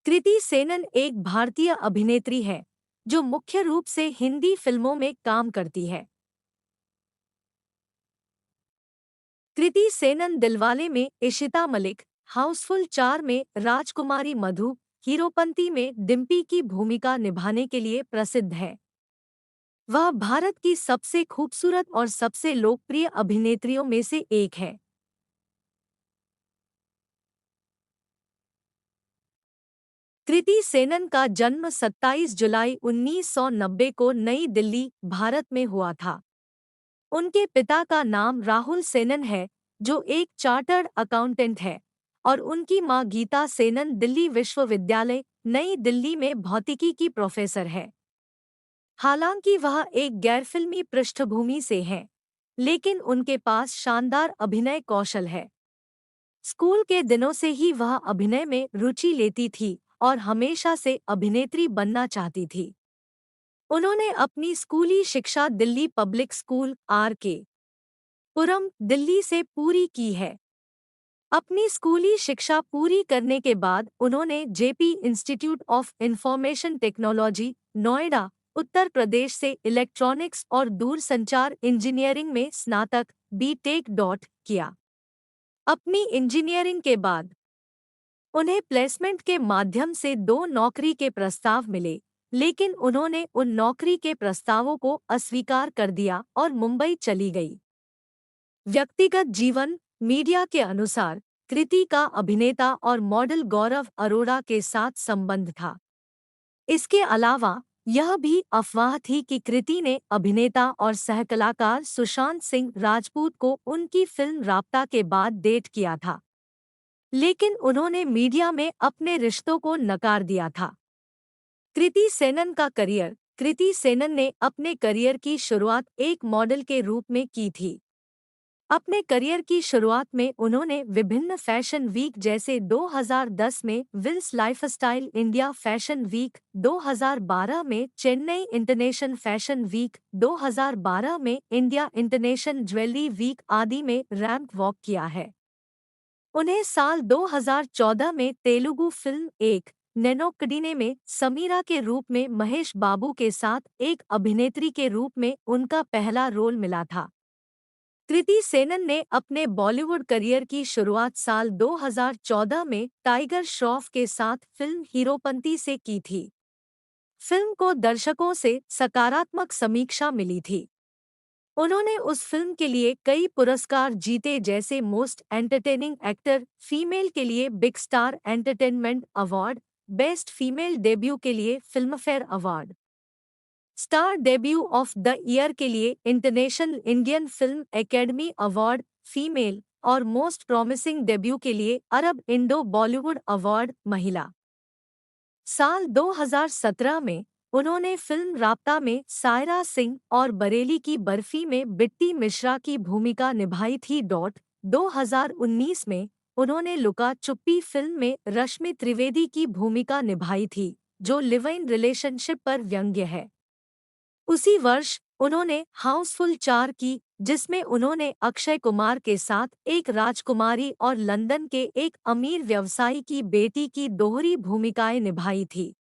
कृति सेनन एक भारतीय अभिनेत्री है जो मुख्य रूप से हिंदी फिल्मों में काम करती है। कृति सेनन दिलवाले में इशिता मलिक, हाउसफुल 4 में राजकुमारी मधु, हीरोपंती में डिम्पी की भूमिका निभाने के लिए प्रसिद्ध है। वह भारत की सबसे खूबसूरत और सबसे लोकप्रिय अभिनेत्रियों में से एक है। कृति सेनन का जन्म 27 जुलाई 1990 को नई दिल्ली, भारत में हुआ था। उनके पिता का नाम राहुल सेनन है, जो एक चार्टर्ड अकाउंटेंट है, और उनकी मां गीता सेनन दिल्ली विश्वविद्यालय, नई दिल्ली में भौतिकी की प्रोफेसर है। हालांकि वह एक गैरफिल्मी पृष्ठभूमि से हैं, लेकिन उनके पास शानदार अभिनय कौशल है। स्कूल के दिनों से ही वह अभिनय में रुचि लेती थी और हमेशा से अभिनेत्री बनना चाहती थी। उन्होंने अपनी स्कूली शिक्षा दिल्ली पब्लिक स्कूल आर.के. पुरम, दिल्ली से पूरी की है। अपनी स्कूली शिक्षा पूरी करने के बाद उन्होंने JP institute of information technology, Noida, Uttar Pradesh से इलेक्ट्रॉनिक्स और दूरसंचार इंजीनियरिंग में स्नातक बी.टेक. किया। अपनी इंजीनियरिंग के बाद उन्हें प्लेसमेंट के माध्यम से 2 नौकरी के प्रस्ताव मिले, लेकिन उन्होंने उन नौकरी के प्रस्तावों को अस्वीकार कर दिया और मुंबई चली गई। व्यक्तिगत जीवन। मीडिया के अनुसार कृति का अभिनेता और मॉडल गौरव अरोड़ा के साथ संबंध था। इसके अलावा यह भी अफवाह थी कि कृति ने अभिनेता और सहकलाकार सुशांत सिंह राजपूत को उनकी फिल्म राब्ता के बाद डेट किया था, लेकिन उन्होंने मीडिया में अपने रिश्तों को नकार दिया था। कृति सेनन का करियर। कृति सेनन ने अपने करियर की शुरुआत एक मॉडल के रूप में की थी। अपने करियर की शुरुआत में उन्होंने विभिन्न फैशन वीक जैसे 2010 में Wills Lifestyle India Fashion Week, 2012 में चेन्नई इंटरनेशनल फैशन वीक, 2012 में इंडिया इंटरनेशनल ज्वेलरी वीक आदि में रैंप वॉक किया है। उन्हें साल 2014 में तेलुगु फिल्म एक नेनोकडिने में समीरा के रूप में महेश बाबू के साथ एक अभिनेत्री के रूप में उनका पहला रोल मिला था। कृति सेनन ने अपने बॉलीवुड करियर की शुरुआत साल 2014 में टाइगर श्रॉफ के साथ फिल्म हीरोपंती से की थी। फिल्म को दर्शकों से सकारात्मक समीक्षा मिली थी। उन्होंने उस फिल्म के लिए कई पुरस्कार जीते, जैसे मोस्ट एंटरटेनिंग एक्टर फीमेल के लिए big star entertainment award, best female debut के लिए Filmfare award, star debut of the year के लिए international Indian film academy award female और मोस्ट प्रॉमिसिंग डेब्यू के लिए अरब इंडो बॉलीवुड अवार्ड महिला। साल 2017 में उन्होंने फिल्म राब्ता में सायरा सिंह और बरेली की बर्फी में बिट्टी मिश्रा की भूमिका निभाई थी। 2019 में उन्होंने लुका चुप्पी फिल्म में रश्मि त्रिवेदी की भूमिका निभाई थी, जो लिव इन रिलेशनशिप पर व्यंग्य है। उसी वर्ष उन्होंने हाउसफुल 4 की, जिसमें उन्होंने अक्षय कुमार के साथ एक राजकुमारी और लंदन के एक अमीर व्यवसायी की बेटी की दोहरी भूमिकाएं निभाई थी।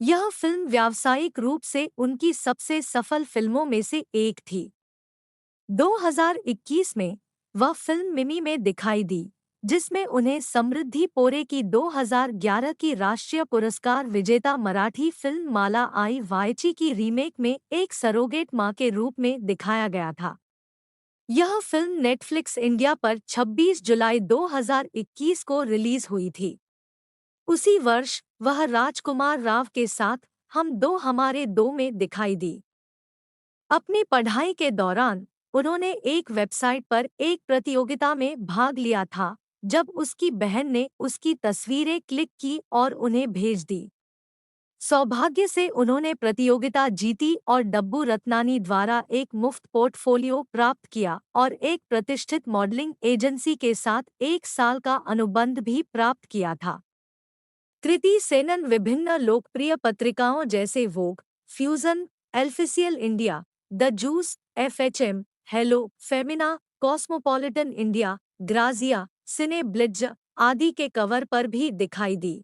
यह फिल्म व्यावसायिक रूप से उनकी सबसे सफल फिल्मों में से एक थी। 2021 में वह फिल्म मिमी में दिखाई दी, जिसमें उन्हें समृद्धि पोरे की 2011 की राष्ट्रीय पुरस्कार विजेता मराठी फिल्म माला आई वायची की रीमेक में एक सरोगेट मां के रूप में दिखाया गया था। यह फिल्म नेटफ्लिक्स इंडिया पर 26 जुलाई 2021 को रिलीज हुई थी। उसी वर्ष वह राजकुमार राव के साथ हम दो हमारे दो में दिखाई दी। अपनी पढ़ाई के दौरान उन्होंने एक वेबसाइट पर एक प्रतियोगिता में भाग लिया था, जब उसकी बहन ने उसकी तस्वीरें क्लिक की और उन्हें भेज दी। सौभाग्य से उन्होंने प्रतियोगिता जीती और डब्बू रत्नानी द्वारा एक मुफ्त पोर्टफोलियो प्राप्त किया और एक प्रतिष्ठित मॉडलिंग एजेंसी के साथ 1 साल का अनुबंध भी प्राप्त किया था। कृति सेनन विभिन्न लोकप्रिय पत्रिकाओं जैसे वोग, फ्यूजन, एल्फिसियल India, the juice, FHM, hello, Femina, Cosmopolitan India, Grazia, cine blitz आदि के कवर पर भी दिखाई दी।